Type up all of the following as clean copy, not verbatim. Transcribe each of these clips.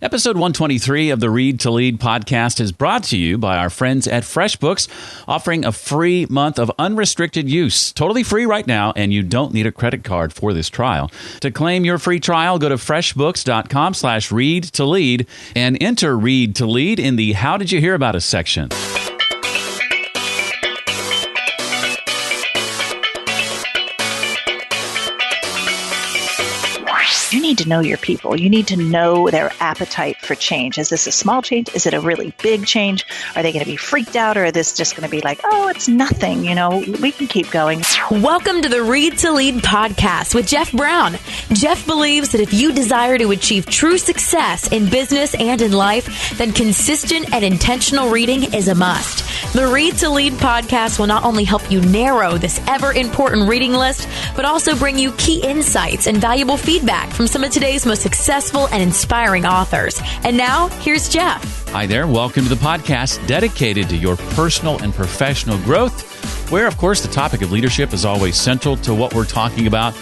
Episode 123 of the Read to Lead podcast is brought to you by our friends at FreshBooks, offering a free month of unrestricted use. Totally free right now, and you don't need a credit card for this trial. To claim your free trial, go to freshbooks.com/read to lead and enter Read to Lead in the How Did You Hear About Us section. You need to know your people. You need to know their appetite for change. Is this a small change? Is it a really big change? Are they going to be freaked out, or is this just going to be like, oh, it's nothing, we can keep going. Welcome to the Read to Lead podcast with Jeff Brown. Jeff believes that if you desire to achieve true success in business and in life, then consistent and intentional reading is a must. The Read to Lead podcast will not only help you narrow this ever-important reading list, but also bring you key insights and valuable feedback from some of today's most successful and inspiring authors. And now, here's Jeff. Hi there. Welcome to the podcast dedicated to your personal and professional growth, where, of course, the topic of leadership is always central to what we're talking about.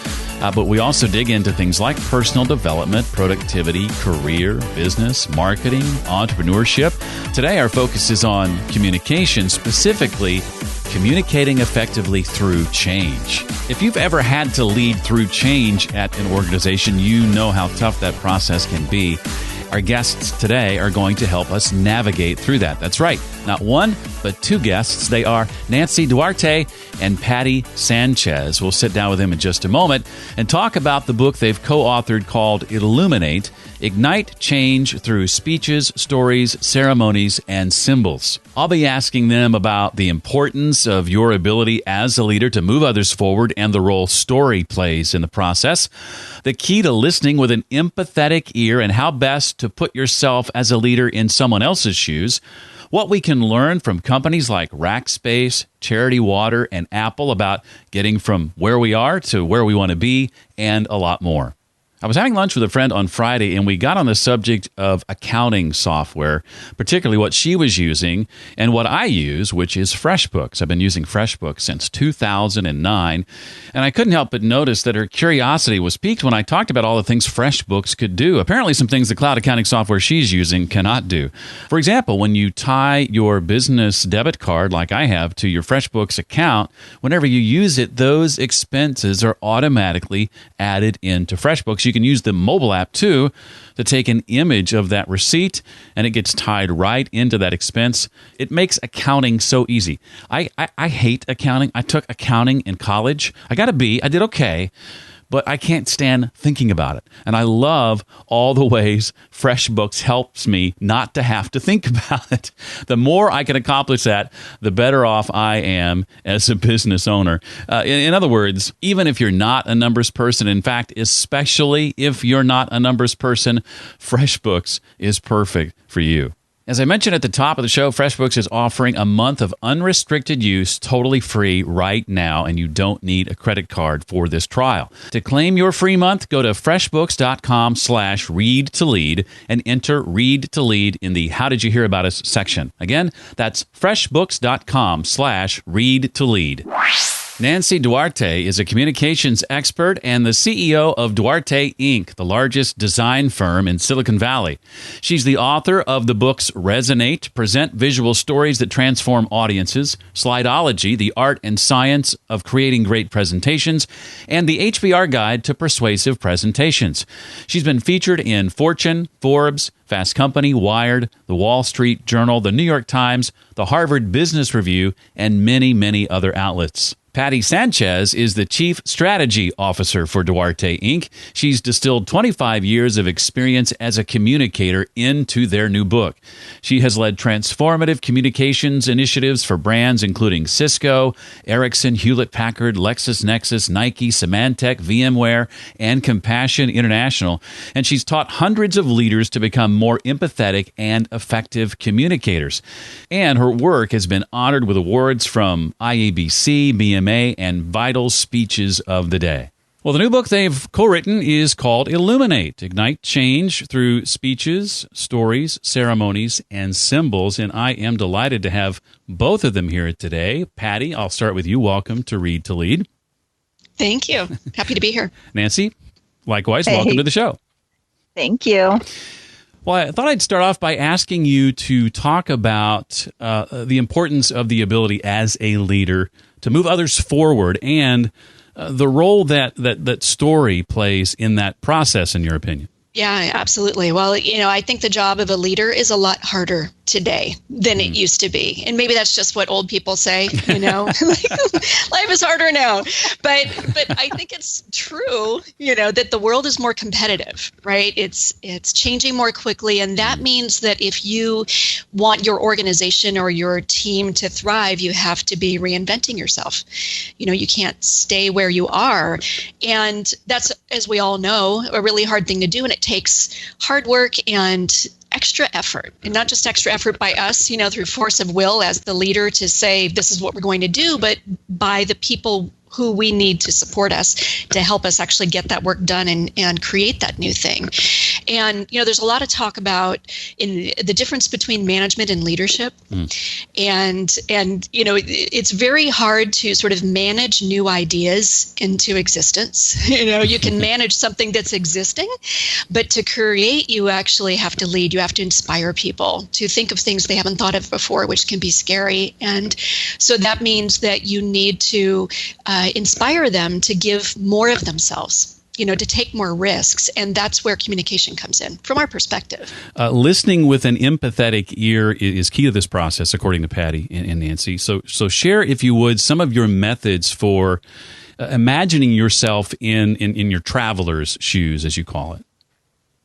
But we also dig into things like personal development, productivity, career, business, marketing, entrepreneurship. Today, our focus is on communication, specifically communicating effectively through change. If you've ever had to lead through change at an organization, you know how tough that process can be. Our guests today are going to help us navigate through that. That's right. Not one, but two guests. They are Nancy Duarte and Patty Sanchez. We'll sit down with them in just a moment and talk about the book they've co-authored called Illuminate, Ignite Change Through Speeches, Stories, Ceremonies, and Symbols. I'll be asking them about the importance of your ability as a leader to move others forward and the role story plays in the process, the key to listening with an empathetic ear and how best to put yourself as a leader in someone else's shoes, what we can learn from companies like Rackspace, Charity Water, and Apple about getting from where we are to where we want to be, and a lot more. I was having lunch with a friend on Friday, and we got on the subject of accounting software, particularly what she was using and what I use, which is FreshBooks. I've been using FreshBooks since 2009, and I couldn't help but notice that her curiosity was piqued when I talked about all the things FreshBooks could do. Apparently, some things the cloud accounting software she's using cannot do. For example, when you tie your business debit card, like I have, to your FreshBooks account, whenever you use it, those expenses are automatically added into FreshBooks. You can use the mobile app, too, to take an image of that receipt, and it gets tied right into that expense. It makes accounting so easy. I hate accounting. I took accounting in college. I got a B. I did okay, but I can't stand thinking about it. And I love all the ways FreshBooks helps me not to have to think about it. The more I can accomplish that, the better off I am as a business owner. In other words, even if you're not a numbers person, in fact, especially if you're not a numbers person, FreshBooks is perfect for you. As I mentioned at the top of the show, FreshBooks is offering a month of unrestricted use totally free right now, and you don't need a credit card for this trial. To claim your free month, go to freshbooks.com/read to lead and enter Read to Lead in the How Did You Hear About Us section. Again, that's freshbooks.com/read to lead. Nancy Duarte is a communications expert and the CEO of Duarte Inc., the largest design firm in Silicon Valley. She's the author of the books Resonate, Present Visual Stories That Transform Audiences, Slideology, The Art and Science of Creating Great Presentations, and the HBR Guide to Persuasive Presentations. She's been featured in Fortune, Forbes, Fast Company, Wired, The Wall Street Journal, The New York Times, The Harvard Business Review, and many, many other outlets. Patty Sanchez is the Chief Strategy Officer for Duarte Inc. She's distilled 25 years of experience as a communicator into their new book. She has led transformative communications initiatives for brands including Cisco, Ericsson, Hewlett-Packard, LexisNexis, Nike, Symantec, VMware, and Compassion International. And she's taught hundreds of leaders to become more empathetic and effective communicators. And her work has been honored with awards from IABC, BMA, and Vital Speeches of the Day. Well, the new book they've co-written is called Illuminate, Ignite Change Through Speeches, Stories, Ceremonies, and Symbols. And I am delighted to have both of them here today. Patty, I'll start with you. Welcome to Read to Lead. Thank you. Happy to be here. Nancy, likewise, welcome to the show. Thank you. Well, I thought I'd start off by asking you to talk about the importance of the ability as a leader to move others forward and the role that story plays in that process, in your opinion. Yeah, absolutely. Well, I think the job of a leader is a lot harder today than it used to be. And maybe that's just what old people say, like, life is harder now. But I think it's true, that the world is more competitive, right? It's changing more quickly. And that means that if you want your organization or your team to thrive, you have to be reinventing yourself. You can't stay where you are. And that's, as we all know, a really hard thing to do. And it takes hard work and extra effort, and not just extra effort by us, through force of will as the leader to say, this is what we're going to do, but by the people who we need to support us to help us actually get that work done and create that new thing. And, there's a lot of talk about in the difference between management and leadership. And it's very hard to sort of manage new ideas into existence. You can manage something that's existing, but to create, you actually have to lead. You have to inspire people to think of things they haven't thought of before, which can be scary. And so that means that you need to inspire them to give more of themselves, to take more risks. And that's where communication comes in from our perspective. Listening with an empathetic ear is key to this process, according to Patty and Nancy. So share, if you would, some of your methods for imagining yourself in your traveler's shoes, as you call it.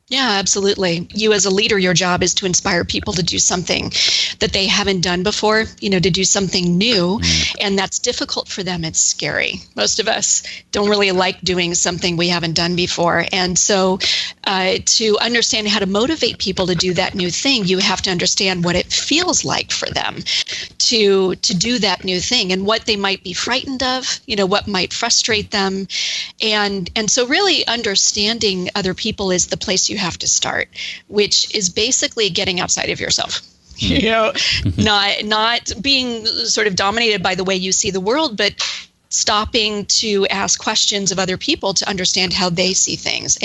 Yeah, absolutely. You as a leader, your job is to inspire people to do something that they haven't done before, to do something new. And that's difficult for them. It's scary. Most of us don't really like doing something we haven't done before. And so to understand how to motivate people to do that new thing, you have to understand what it feels like for them to do that new thing and what they might be frightened of, what might frustrate them. And so really understanding other people is the place you have to start, which is basically getting outside of yourself. Not being sort of dominated by the way you see the world, but stopping to ask questions of other people to understand how they see things.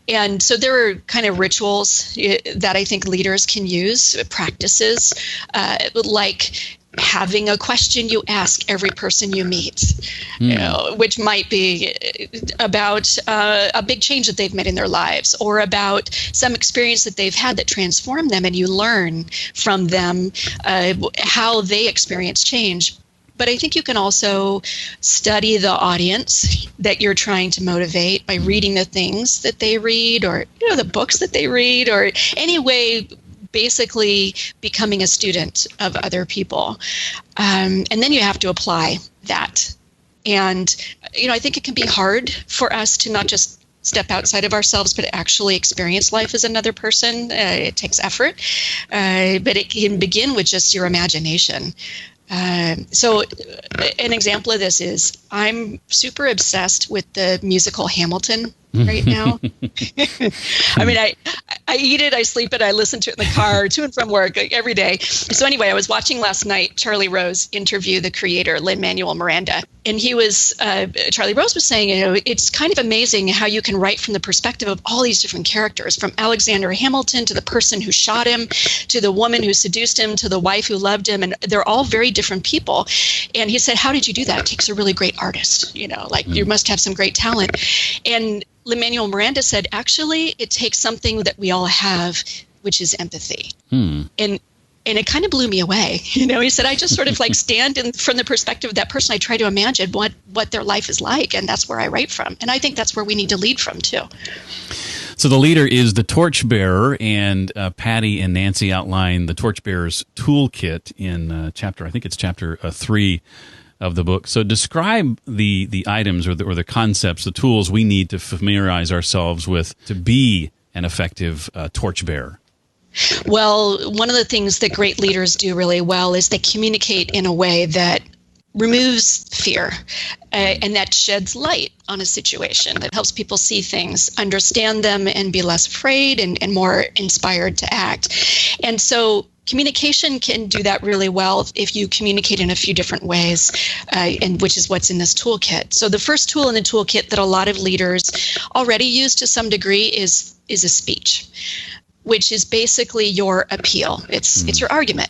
And so there are kind of rituals that I think leaders can use, practices like having a question you ask every person you meet, which might be about a big change that they've made in their lives or about some experience that they've had that transformed them, and you learn from them how they experience change. But I think you can also study the audience that you're trying to motivate by reading the things that they read or the books that they read, or any way basically becoming a student of other people. And then you have to apply that. And, I think it can be hard for us to not just step outside of ourselves, but actually experience life as another person. It takes effort, but it can begin with just your imagination. So an example of this is I'm super obsessed with the musical Hamilton right now. I mean, I eat it, I sleep it, I listen to it in the car, to and from work, like, every day. So anyway, I was watching last night Charlie Rose interview the creator, Lin-Manuel Miranda. And he was, Charlie Rose was saying, it's kind of amazing how you can write from the perspective of all these different characters, from Alexander Hamilton to the person who shot him, to the woman who seduced him, to the wife who loved him. And they're all very different people. And he said, how did you do that? It takes a really great artist, you must have some great talent. And Lin-Manuel Miranda said, actually, it takes something that we all have, which is empathy. And it kind of blew me away. He said, I just sort of stand in from the perspective of that person. I try to imagine what their life is like, and that's where I write from. And I think that's where we need to lead from, too. So the leader is the torchbearer, and Patty and Nancy outline the torchbearer's toolkit in chapter 3 of the book. So describe the items or the concepts, the tools we need to familiarize ourselves with to be an effective torchbearer. Well, one of the things that great leaders do really well is they communicate in a way that removes fear and that sheds light on a situation, that helps people see things, understand them, and be less afraid and more inspired to act. And so communication can do that really well if you communicate in a few different ways, and which is what's in this toolkit. So the first tool in the toolkit that a lot of leaders already use to some degree is a speech. which is basically your appeal. It's your argument.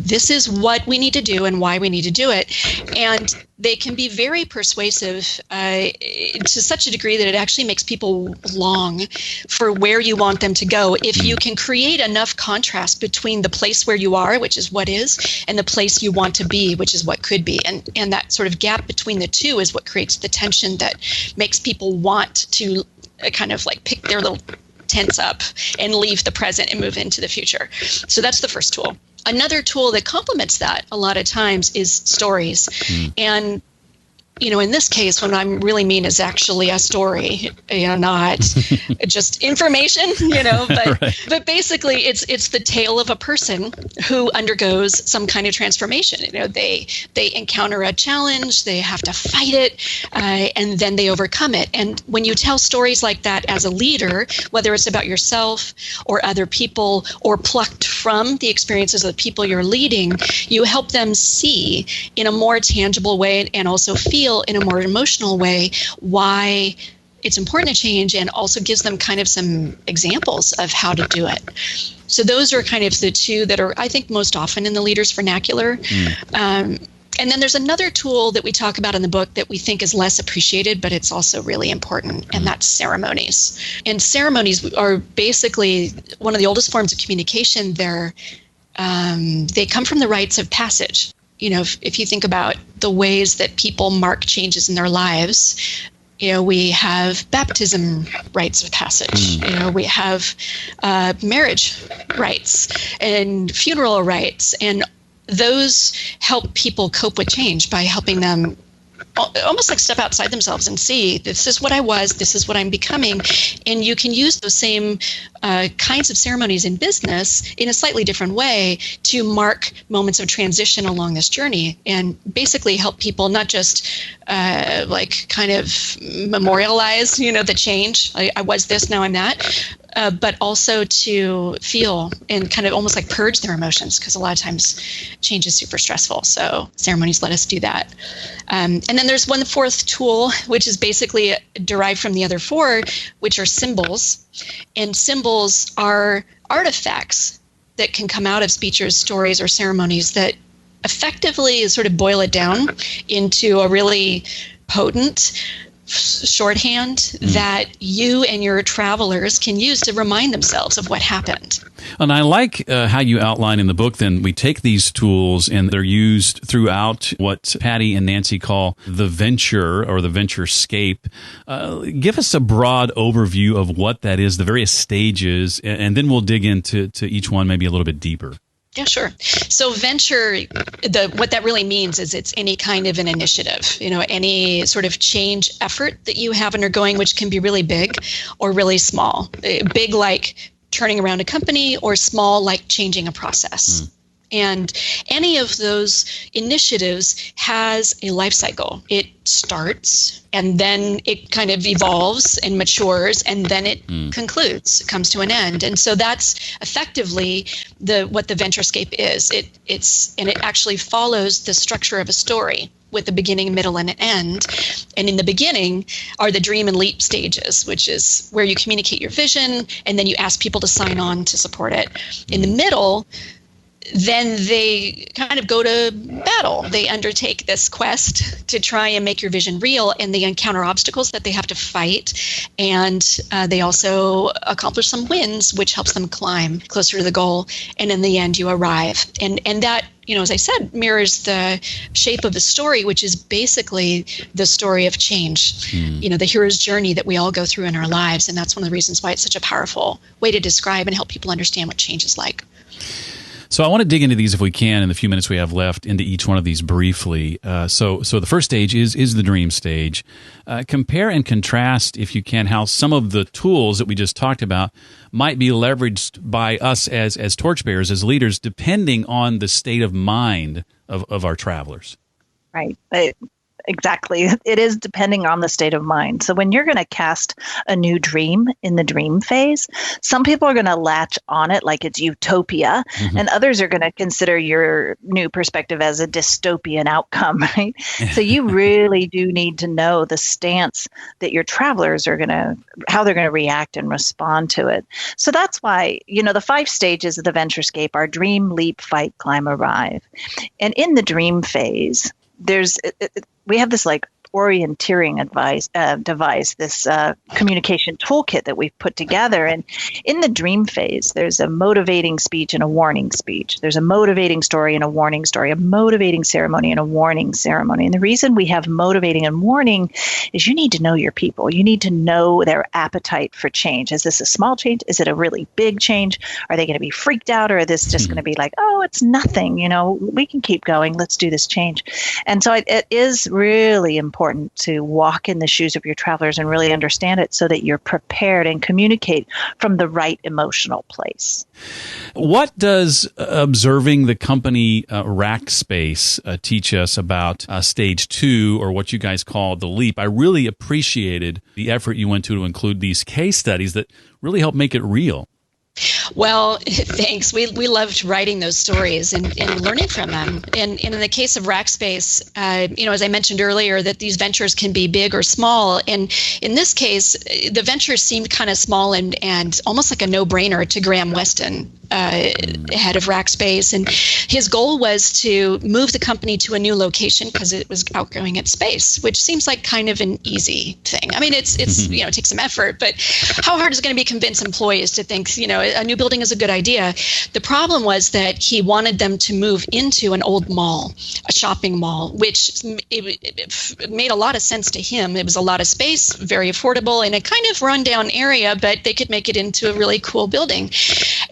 This is what we need to do and why we need to do it. And they can be very persuasive to such a degree that it actually makes people long for where you want them to go. If you can create enough contrast between the place where you are, which is what is, and the place you want to be, which is what could be. And that sort of gap between the two is what creates the tension that makes people want to kind of like pick their little tents up and leave the present and move into the future. So that's the first tool. Another tool that complements that a lot of times is stories. And, in this case, what I really mean is actually a story, not just information, but, right. But basically it's the tale of a person who undergoes some kind of transformation. They encounter a challenge, they have to fight it, and then they overcome it. And when you tell stories like that as a leader, whether it's about yourself or other people or plucked from the experiences of the people you're leading, you help them see in a more tangible way and also feel in a more emotional way why it's important to change, and also gives them kind of some examples of how to do it. So those are kind of the two that are, I think, most often in the leaders' vernacular. And then there's another tool that we talk about in the book that we think is less appreciated, but it's also really important, and that's ceremonies. And ceremonies are basically one of the oldest forms of communication. They come from the rites of passage. If you think about the ways that people mark changes in their lives, we have baptism rites of passage. We have marriage rites and funeral rites, and those help people cope with change by helping them almost like step outside themselves and see, this is what I was, this is what I'm becoming. And you can use those same kinds of ceremonies in business in a slightly different way to mark moments of transition along this journey, and basically help people not just kind of memorialize, the change. I was this, now I'm that. But also to feel and kind of almost like purge their emotions, because a lot of times change is super stressful. So ceremonies let us do that. And then there's one fourth tool, which is basically derived from the other four, which are symbols. And symbols are artifacts that can come out of speeches, stories, or ceremonies that effectively sort of boil it down into a really potent shorthand that you and your travelers can use to remind themselves of what happened. And I like how you outline in the book, then we take these tools and they're used throughout what Patty and Nancy call the venture or the venture-scape. Give us a broad overview of what that is, the various stages, and then we'll dig into each one maybe a little bit deeper. Yeah, sure. So venture, what that really means is it's any kind of an initiative, any sort of change effort that you have undergoing, which can be really big or really small. Big like turning around a company, or small like changing a process. And any of those initiatives has a life cycle. It starts, and then it kind of evolves and matures, and then it concludes, it comes to an end. And so that's effectively what the venturescape is. It actually follows the structure of a story, with a beginning, middle, and an end. And in the beginning are the dream and leap stages, which is where you communicate your vision, and then you ask people to sign on to support it. In the middle, then they kind of go to battle. They undertake this quest to try and make your vision real, and they encounter obstacles that they have to fight. And they also accomplish some wins, which helps them climb closer to the goal. And in the end, you arrive. And that, as I said, mirrors the shape of the story, which is basically the story of change, the hero's journey that we all go through in our lives. And that's one of the reasons why it's such a powerful way to describe and help people understand what change is like. So I want to dig into these, if we can, in the few minutes we have left, into each one of these briefly. So the first stage is the dream stage. Compare and contrast, if you can, how some of the tools that we just talked about might be leveraged by us as torchbearers, as leaders, depending on the state of mind of our travelers. Right. Exactly. It is depending on the state of mind. So when you're going to cast a new dream in the dream phase, some people are going to latch on it like it's utopia, and others are going to consider your new perspective as a dystopian outcome, right? So you really do need to know the stance that your travelers are how they're going to react and respond to it. So that's why, the 5 stages of the Venturescape are dream, leap, fight, climb, arrive. And in the dream phase, we have this like orienteering device, this communication toolkit that we've put together. And in the dream phase, there's a motivating speech and a warning speech. There's a motivating story and a warning story, a motivating ceremony and a warning ceremony. And the reason we have motivating and warning is you need to know your people. You need to know their appetite for change. Is this a small change? Is it a really big change? Are they going to be freaked out, or is this just going to be like, oh, it's nothing, we can keep going. Let's do this change. And so it is really important to walk in the shoes of your travelers and really understand it so that you're prepared and communicate from the right emotional place. What does observing the company rack space teach us about stage 2, or what you guys call the leap? I really appreciated the effort you went to include these case studies that really help make it real. Well, thanks. We loved writing those stories and learning from them. And in the case of Rackspace, as I mentioned earlier, that these ventures can be big or small. And in this case, the venture seemed kind of small and almost like a no-brainer to Graham Weston, head of Rackspace. And his goal was to move the company to a new location because it was outgrowing its space, which seems like kind of an easy thing. I mean, it takes some effort, but how hard is it going to be to convince employees to think, a new building is a good idea? The problem was that he wanted them to move into an old mall, a shopping mall, which it made a lot of sense to him. It was a lot of space, very affordable, in a kind of rundown area, but they could make it into a really cool building.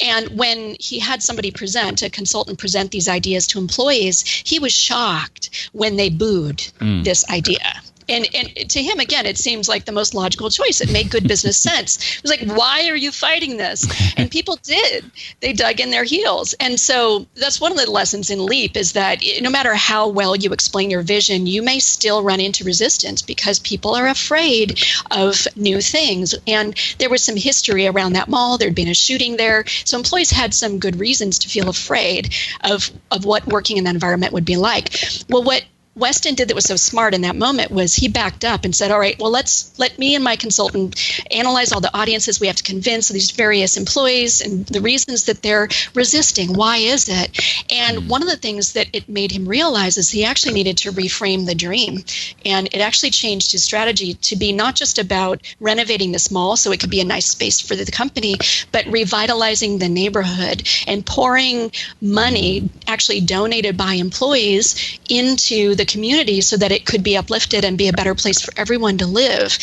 And when he had somebody a consultant present these ideas to employees, he was shocked when they booed this idea. And to him, again, it seems like the most logical choice. It made good business sense. It was like, why are you fighting this? And people did. They dug in their heels. And so that's one of the lessons in LEAP, is that no matter how well you explain your vision, you may still run into resistance because people are afraid of new things. And there was some history around that mall. There'd been a shooting there. So employees had some good reasons to feel afraid of what working in that environment would be like. Well, what Weston did that was so smart in that moment was he backed up and said, all right, well, let me and my consultant analyze all the audiences we have to convince these various employees and the reasons that they're resisting. Why is it? And one of the things that it made him realize is he actually needed to reframe the dream. And it actually changed his strategy to be not just about renovating this mall so it could be a nice space for the company, but revitalizing the neighborhood and pouring money actually donated by employees into the community so that it could be uplifted and be a better place for everyone to live.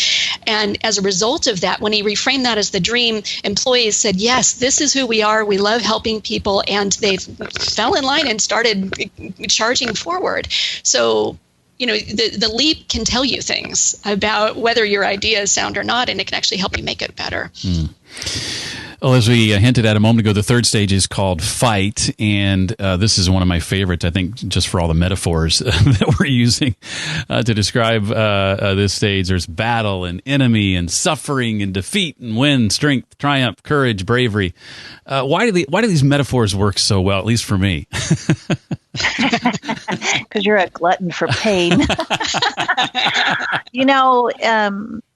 And as a result of that, when he reframed that as the dream, employees said, yes, this is who we are. We love helping people. And they fell in line and started charging forward. So, the leap can tell you things about whether your idea is sound or not, and it can actually help you make it better. Well, as we hinted at a moment ago, the third stage is called fight, and this is one of my favorites, I think, just for all the metaphors that we're using to describe this stage. There's battle and enemy and suffering and defeat and win, strength, triumph, courage, bravery. Why do these metaphors work so well, at least for me? Because you're a glutton for pain.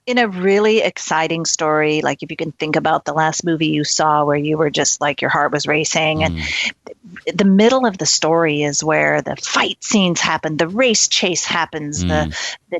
In a really exciting story, like if you can think about the last movie you saw where you were just like your heart was racing, and the middle of the story is where the fight scenes happen, the race chase happens, the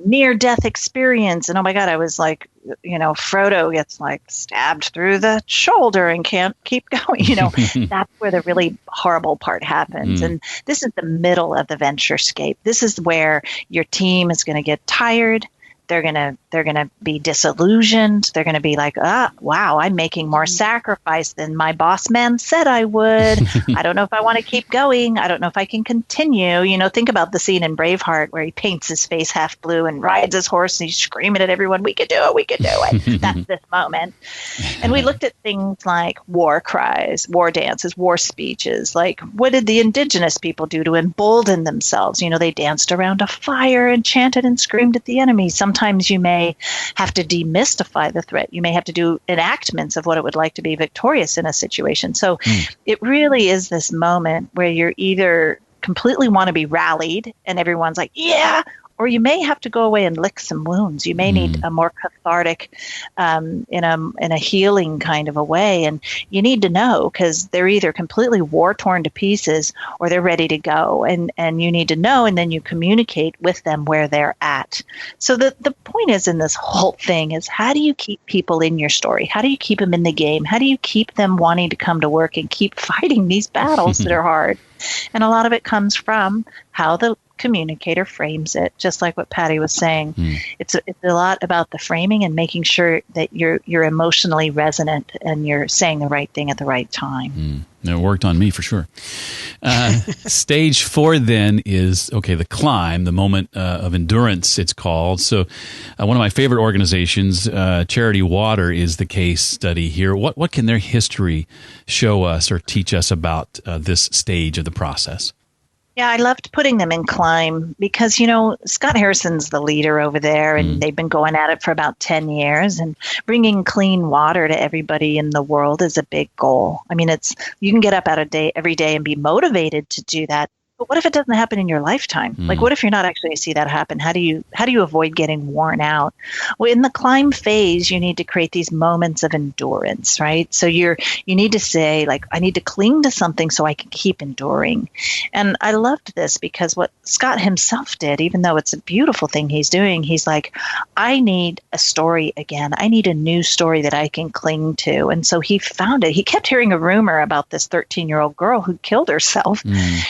near-death experience. And oh my God, I was like, Frodo gets like stabbed through the shoulder and can't keep going. That's where the really horrible part happens. And this is the middle of the Venturescape. This is where your team is going to get tired. They're gonna be disillusioned. They're gonna be like, wow, I'm making more sacrifice than my boss man said I would. I don't know if I want to keep going. I don't know if I can continue. Think about the scene in Braveheart where he paints his face half blue and rides his horse and he's screaming at everyone, we could do it, we could do it. That's this moment. And we looked at things like war cries, war dances, war speeches. Like, what did the indigenous people do to embolden themselves? They danced around a fire and chanted and screamed at the enemy. Sometimes you may have to demystify the threat. You may have to do enactments of what it would like to be victorious in a situation. So it really is this moment where you're either completely want to be rallied and everyone's like, yeah, or you may have to go away and lick some wounds. You may need a more cathartic, in a healing kind of a way. And you need to know, because they're either completely war torn to pieces or they're ready to go. And you need to know, and then you communicate with them where they're at. So the point is in this whole thing is, how do you keep people in your story? How do you keep them in the game? How do you keep them wanting to come to work and keep fighting these battles that are hard? And a lot of it comes from how the communicator frames it, just like what Patty was saying. It's a lot about the framing and making sure that you're emotionally resonant and you're saying the right thing at the right time. It worked on me for sure. Stage 4 then is, the climb, the moment of endurance, it's called. So one of my favorite organizations, Charity Water, is the case study here. What can their history show us or teach us about this stage of the process? Yeah, I loved putting them in climb because, Scott Harrison's the leader over there, and they've been going at it for about 10 years, and bringing clean water to everybody in the world is a big goal. I mean, you can get up every day and be motivated to do that. But what if it doesn't happen in your lifetime? Like, what if you're not actually going to see that happen? How do you avoid getting worn out? Well, in the climb phase, you need to create these moments of endurance, right? So you need to say, like, I need to cling to something so I can keep enduring. And I loved this because what Scott himself did, even though it's a beautiful thing he's doing, he's like, I need a story again. I need a new story that I can cling to. And so he found it. He kept hearing a rumor about this 13-year-old girl who killed herself.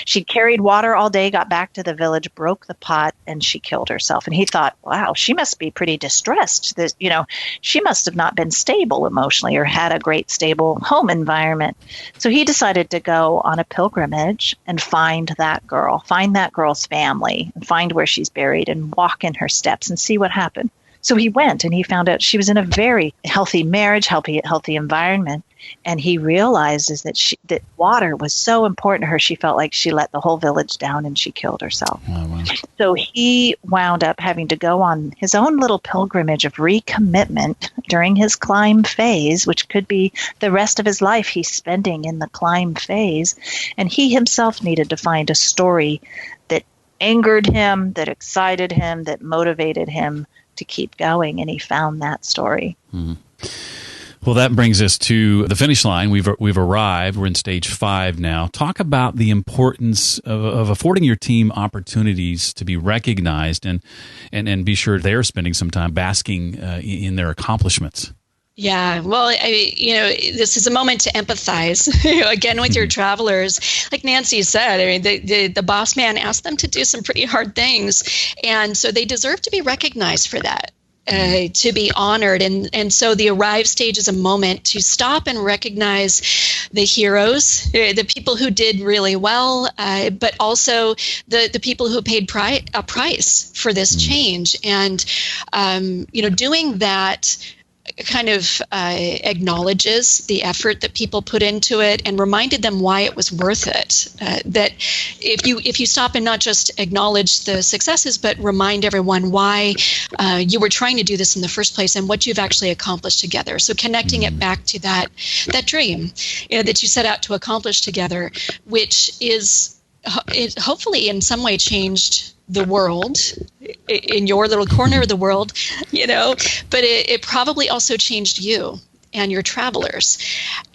She'd carried water all day, got back to the village, broke the pot, and she killed herself. And he thought, wow, she must be pretty distressed. She must have not been stable emotionally or had a great stable home environment. So he decided to go on a pilgrimage and find that girl's family, and find where she's buried and walk in her steps and see what happened. So he went and he found out she was in a very healthy marriage, healthy environment. And he realizes that water was so important to her. She felt like she let the whole village down and she killed herself. Oh, wow. So he wound up having to go on his own little pilgrimage of recommitment during his climb phase, which could be the rest of his life he's spending in the climb phase. And he himself needed to find a story that angered him, that excited him, that motivated him to keep going. And he found that story. Well, that brings us to the finish line. We've arrived. We're in stage 5 now. Talk about the importance of affording your team opportunities to be recognized and be sure they're spending some time basking in their accomplishments. Yeah, well, this is a moment to empathize, again, with your travelers. Like Nancy said, I mean, the boss man asked them to do some pretty hard things, and so they deserve to be recognized for that. To be honored. And so the arrive stage is a moment to stop and recognize the heroes, the people who did really well, but also the people who paid a price for this change. And, doing that kind of acknowledges the effort that people put into it and reminded them why it was worth it. That if you stop and not just acknowledge the successes, but remind everyone why you were trying to do this in the first place and what you've actually accomplished together. So connecting it back to that dream that you set out to accomplish together, which is hopefully in some way changed the world in your little corner of the world, but it probably also changed you and your travelers.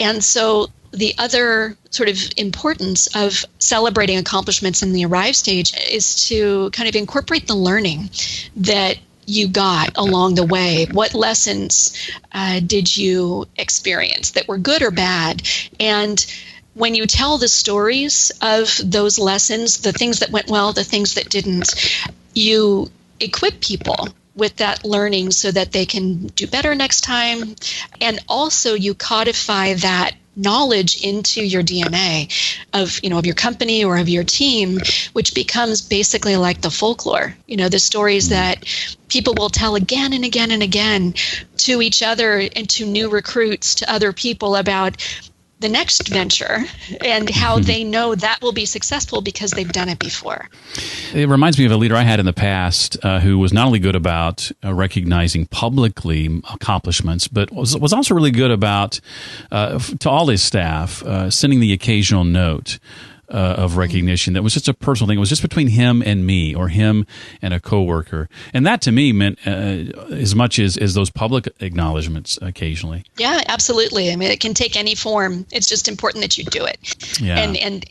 And so the other sort of importance of celebrating accomplishments in the arrive stage is to kind of incorporate the learning that you got along the way. What lessons did you experience that were good or bad? And when you tell the stories of those lessons, the things that went well, the things that didn't, you equip people with that learning so that they can do better next time. And also you codify that knowledge into your DNA of your company or of your team, which becomes basically like the folklore, the stories that people will tell again and again and again to each other and to new recruits, to other people about the next venture and how they know that will be successful because they've done it before. It reminds me of a leader I had in the past who was not only good about recognizing publicly accomplishments, but was also really good about, to all his staff, sending the occasional note of recognition that was just a personal thing. It was just between him and me, or him and a coworker. And that to me meant as much as those public acknowledgments occasionally. Yeah, absolutely. I mean, it can take any form. It's just important that you do it. Yeah. And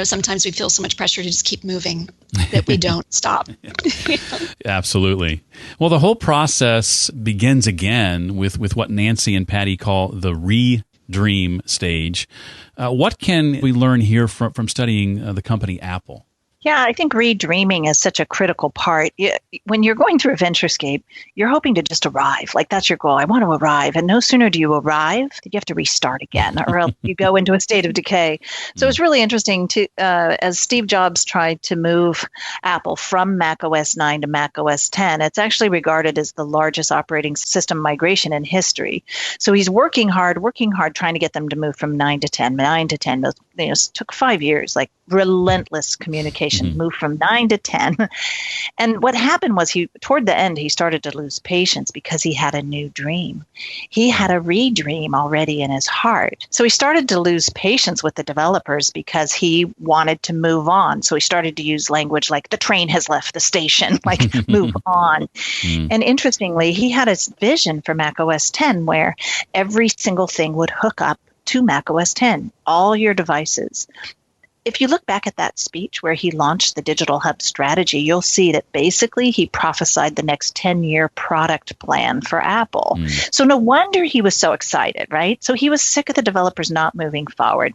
sometimes we feel so much pressure to just keep moving that we don't stop. Absolutely. Well, the whole process begins again with what Nancy and Patty call the re-dream stage. What can we learn here from studying the company Apple? Yeah, I think redreaming is such a critical part. When you're going through a venturescape, you're hoping to just arrive. Like, that's your goal. I want to arrive. And no sooner do you arrive, you have to restart again, or else you go into a state of decay. So it's really interesting to, as Steve Jobs tried to move Apple from Mac OS 9 to Mac OS 10, it's actually regarded as the largest operating system migration in history. So he's working hard, trying to get them to move from 9 to 10. Those, it took 5 years, like relentless communication. Moved from 9 to 10. And what happened was toward the end, he started to lose patience because he had a new dream. He had a redream already in his heart. So he started to lose patience with the developers because he wanted to move on. So he started to use language like the train has left the station, like move on. And interestingly, he had a vision for Mac OS 10 where every single thing would hook up to Mac OS 10, all your devices. If you look back at that speech where he launched the Digital Hub strategy, you'll see that basically he prophesied the next 10-year product plan for Apple. So no wonder he was so excited, right? So he was sick of the developers not moving forward.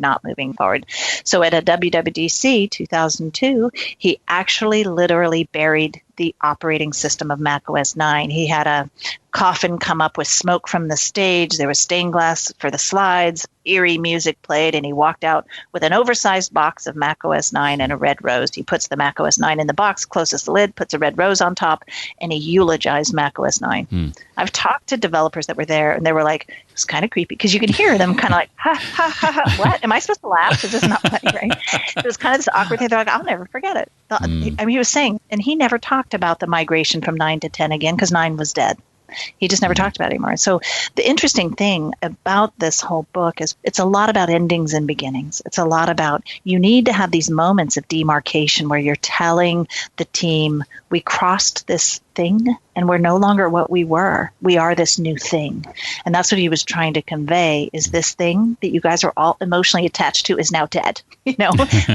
So at a WWDC 2002, he actually literally buried the operating system of Mac OS 9. He had a coffin come up with smoke from the stage. There was stained glass for the slides. Eerie music played, and he walked out with an oversized box of Mac OS 9 and a red rose. He puts the Mac OS 9 in the box, closes the lid, puts a red rose on top, and he eulogized Mac OS 9. I've talked to developers that were there, and they were like, it was kind of creepy because you could hear them kind of like, ha, ha, ha, ha, what? Am I supposed to laugh? Because it's not funny, right? It was kind of this awkward thing. They're like, I'll never forget it. I mean, he was saying, and he never talked about the migration from 9 to 10 again because 9 was dead. He just never talked about it anymore. So the interesting thing about this whole book is it's a lot about endings and beginnings. It's a lot about you need to have these moments of demarcation where you're telling the team, we crossed this thing and we're no longer what we were. We are this new thing. And that's what he was trying to convey is this thing that you guys are all emotionally attached to is now dead.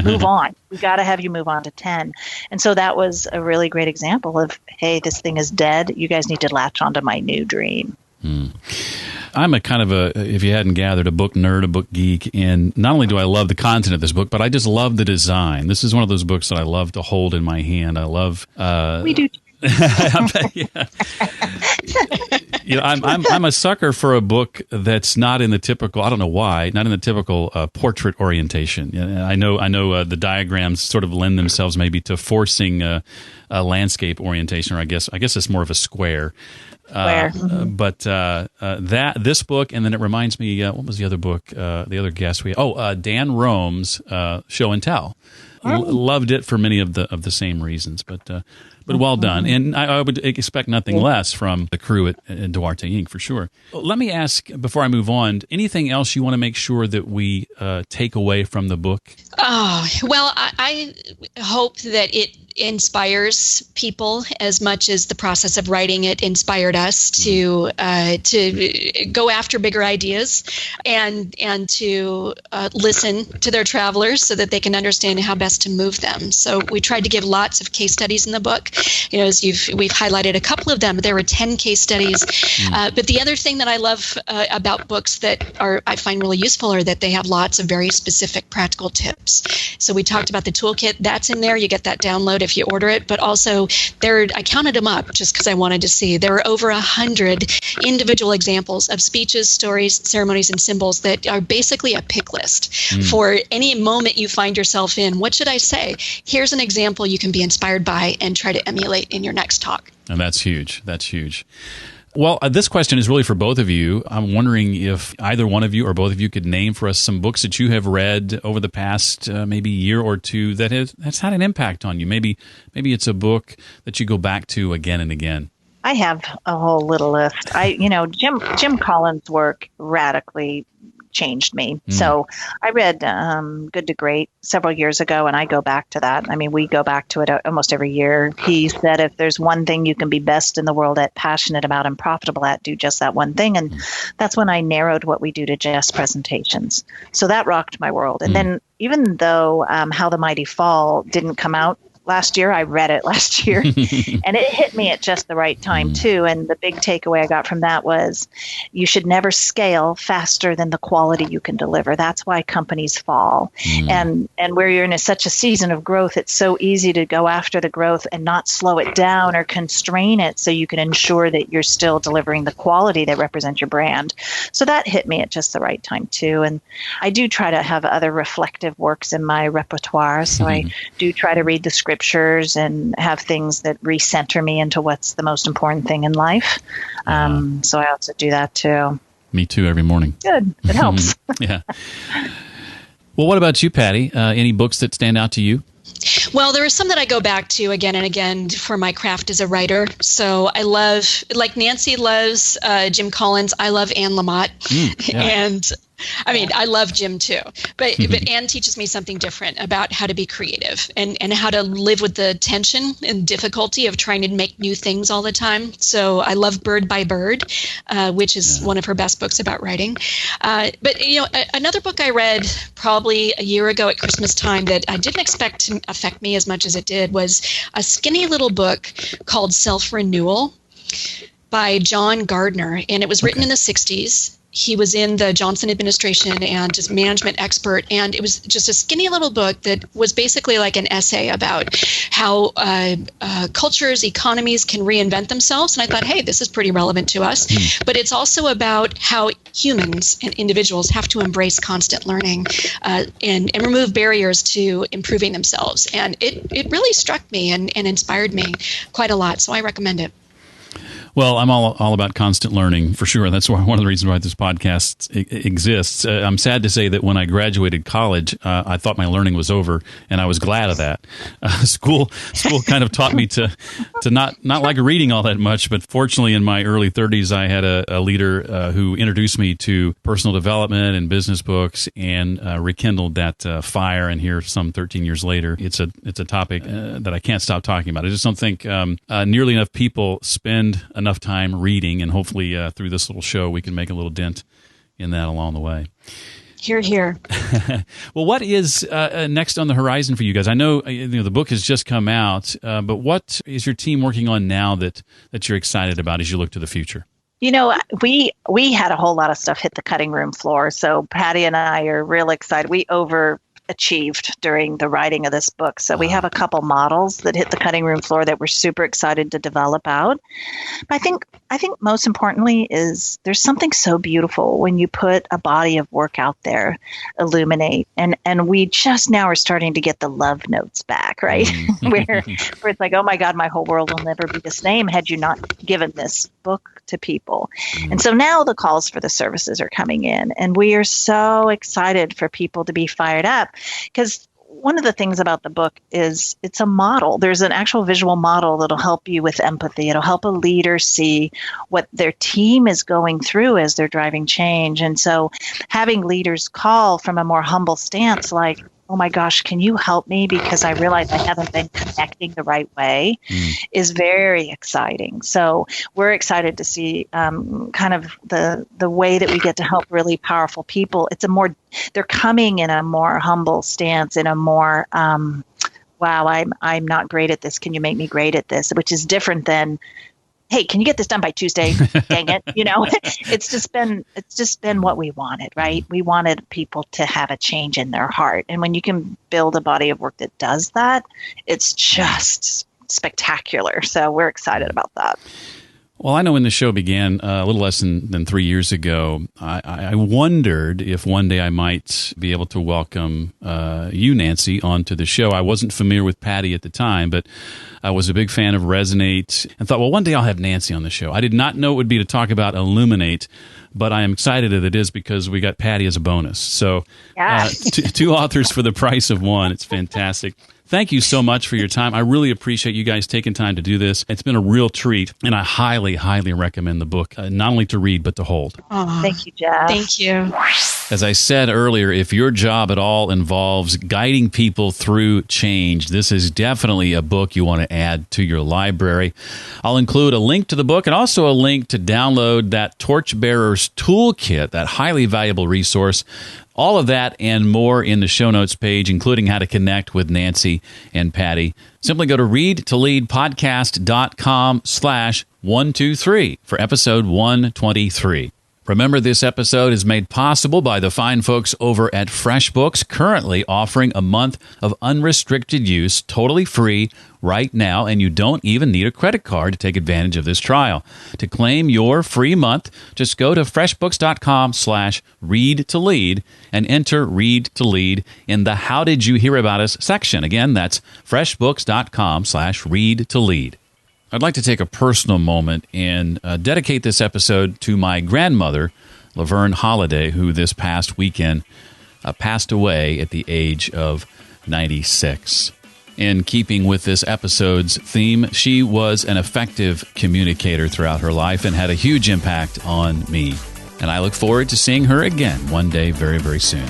Move on. We got to have you move on to 10. And so that was a really great example of, hey, this thing is dead. You guys need to latch onto my new dream. I'm a kind of if you hadn't gathered, a book nerd, a book geek, and not only do I love the content of this book, but I just love the design. This is one of those books that I love to hold in my hand. I love. We do. I'm a sucker for a book that's not in the typical. I don't know why, not in the typical portrait orientation. I know the diagrams sort of lend themselves maybe to forcing a landscape orientation, or I guess it's more of a square. But this book, and then it reminds me, what was the other book? The other guest Dan Rome's Show and Tell. Loved it for many of the same reasons, but well done. And I would expect nothing less from the crew at Duarte Inc. for sure. Let me ask, before I move on, anything else you want to make sure that we take away from the book? Oh, well, I hope that it inspires people as much as the process of writing it inspired us to go after bigger ideas and to listen to their travelers so that they can understand how best to move them. So we tried to give lots of case studies in the book. As we've highlighted a couple of them. There were 10 case studies. But the other thing that I love about books that I find really useful are that they have lots of very specific practical tips. So we talked about the toolkit. That's in there. You get that downloaded download if you order it, but also I counted them up just because I wanted to see. There are over 100 individual examples of speeches, stories, ceremonies, and symbols that are basically a pick list for any moment you find yourself in. What should I say? Here's an example you can be inspired by and try to emulate in your next talk. And that's huge. That's huge. Well, this question is really for both of you. I'm wondering if either one of you or both of you could name for us some books that you have read over the past maybe year or two that's had an impact on you. Maybe it's a book that you go back to again and again. I have a whole little list. Jim Collins' work radically changed me. So I read Good to Great several years ago, and I go back to that. I mean, we go back to it almost every year. He said, if there's one thing you can be best in the world at, passionate about, and profitable at, do just that one thing. And that's when I narrowed what we do to just presentations. So that rocked my world. And then even though How the Mighty Fall didn't come out last year, I read it last year, and it hit me at just the right time too. And the big takeaway I got from that was you should never scale faster than the quality you can deliver. That's why companies fall. And where you're in such a season of growth, it's so easy to go after the growth and not slow it down or constrain it so you can ensure that you're still delivering the quality that represents your brand. So that hit me at just the right time too. And I do try to have other reflective works in my repertoire. So I do try to read the scriptures and have things that recenter me into what's the most important thing in life. So I also do that too. Me too, every morning. Good. It helps. Yeah. Well, what about you, Patty? Any books that stand out to you? Well, there are some that I go back to again and again for my craft as a writer. So I love, like Nancy loves Jim Collins, I love Anne Lamott. And I mean, I love Jim too, but Anne teaches me something different about how to be creative and how to live with the tension and difficulty of trying to make new things all the time. So I love Bird by Bird, which is one of her best books about writing. But another book I read probably a year ago at Christmas time that I didn't expect to affect me as much as it did was a skinny little book called Self-Renewal by John Gardner, and it was written in the 60s. He was in the Johnson administration and just management expert. And it was just a skinny little book that was basically like an essay about how cultures, economies can reinvent themselves. And I thought, hey, this is pretty relevant to us. But it's also about how humans and individuals have to embrace constant learning and remove barriers to improving themselves. And it really struck me and inspired me quite a lot. So I recommend it. Well, I'm all about constant learning, for sure. That's one of the reasons why this podcast exists. I'm sad to say that when I graduated college, I thought my learning was over, and I was glad of that. School kind of taught me to not like reading all that much, but fortunately in my early 30s, I had a leader who introduced me to personal development and business books and rekindled that fire. And here, some 13 years later, it's a topic that I can't stop talking about. I just don't think nearly enough people spend enough time reading, and hopefully through this little show we can make a little dent in that along the way. Hear, hear. Well, what is next on the horizon for you guys? I know the book has just come out, but what is your team working on now that you're excited about as you look to the future? We had a whole lot of stuff hit the cutting room floor, so Patty and I are real excited. We overachieved during the writing of this book. So we have a couple models that hit the cutting room floor that we're super excited to develop out. But I think most importantly is there's something so beautiful when you put a body of work out there, illuminate, and we just now are starting to get the love notes back, right? where it's like, oh my God, my whole world will never be the same had you not given this book to people. And so now the calls for the services are coming in, and we are so excited for people to be fired up. Because one of the things about the book is it's a model. There's an actual visual model that'll help you with empathy. It'll help a leader see what their team is going through as they're driving change. And so having leaders call from a more humble stance, like, oh my gosh, can you help me because I realize I haven't been connecting the right way, is very exciting. So we're excited to see kind of the way that we get to help really powerful people. They're coming in a more humble stance, in a more, wow, I'm not great at this. Can you make me great at this? Which is different than, hey, can you get this done by Tuesday? Dang it. It's just been what we wanted, right? We wanted people to have a change in their heart. And when you can build a body of work that does that, it's just spectacular. So we're excited about that. Well, I know when the show began a little less than 3 years ago, I wondered if one day I might be able to welcome you, Nancy, onto the show. I wasn't familiar with Patty at the time, but I was a big fan of Resonate and thought, well, one day I'll have Nancy on the show. I did not know it would be to talk about Illuminate, but I am excited that it is because we got Patty as a bonus. So two authors for the price of one. It's fantastic. Thank you so much for your time. I really appreciate you guys taking time to do this. It's been a real treat, and I highly, highly recommend the book, not only to read, but to hold. Thank you, Jeff. Thank you. As I said earlier, if your job at all involves guiding people through change, this is definitely a book you want to add to your library. I'll include a link to the book and also a link to download that Torchbearer's Toolkit, that highly valuable resource. All of that and more in the show notes page, including how to connect with Nancy and Patty. Simply go to readtoleadpodcast.com/123 for episode 123. Remember, this episode is made possible by the fine folks over at FreshBooks, currently offering a month of unrestricted use, totally free right now, and you don't even need a credit card to take advantage of this trial. To claim your free month, just go to freshbooks.com/readtolead and enter Read to Lead in the How Did You Hear About Us section. Again, that's freshbooks.com/readtolead. I'd like to take a personal moment and dedicate this episode to my grandmother, Laverne Holliday, who this past weekend passed away at the age of 96. In keeping with this episode's theme, she was an effective communicator throughout her life and had a huge impact on me. And I look forward to seeing her again one day very, very soon.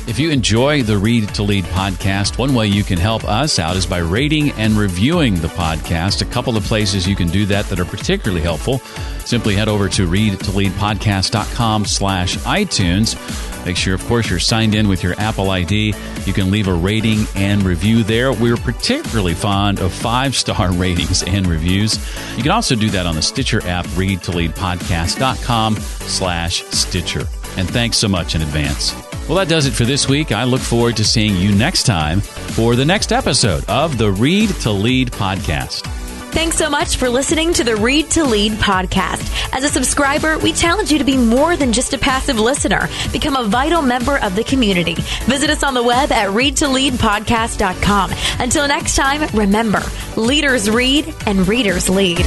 If you enjoy the Read to Lead podcast, one way you can help us out is by rating and reviewing the podcast. A couple of places you can do that are particularly helpful. Simply head over to readtoleadpodcast.com/iTunes. Make sure, of course, you're signed in with your Apple ID. You can leave a rating and review there. We're particularly fond of 5-star ratings and reviews. You can also do that on the Stitcher app, readtoleadpodcast.com/Stitcher. And thanks so much in advance. Well, that does it for this week. I look forward to seeing you next time for the next episode of the Read to Lead podcast. Thanks so much for listening to the Read to Lead podcast. As a subscriber, we challenge you to be more than just a passive listener. Become a vital member of the community. Visit us on the web at readtoleadpodcast.com. Until next time, remember, leaders read and readers lead.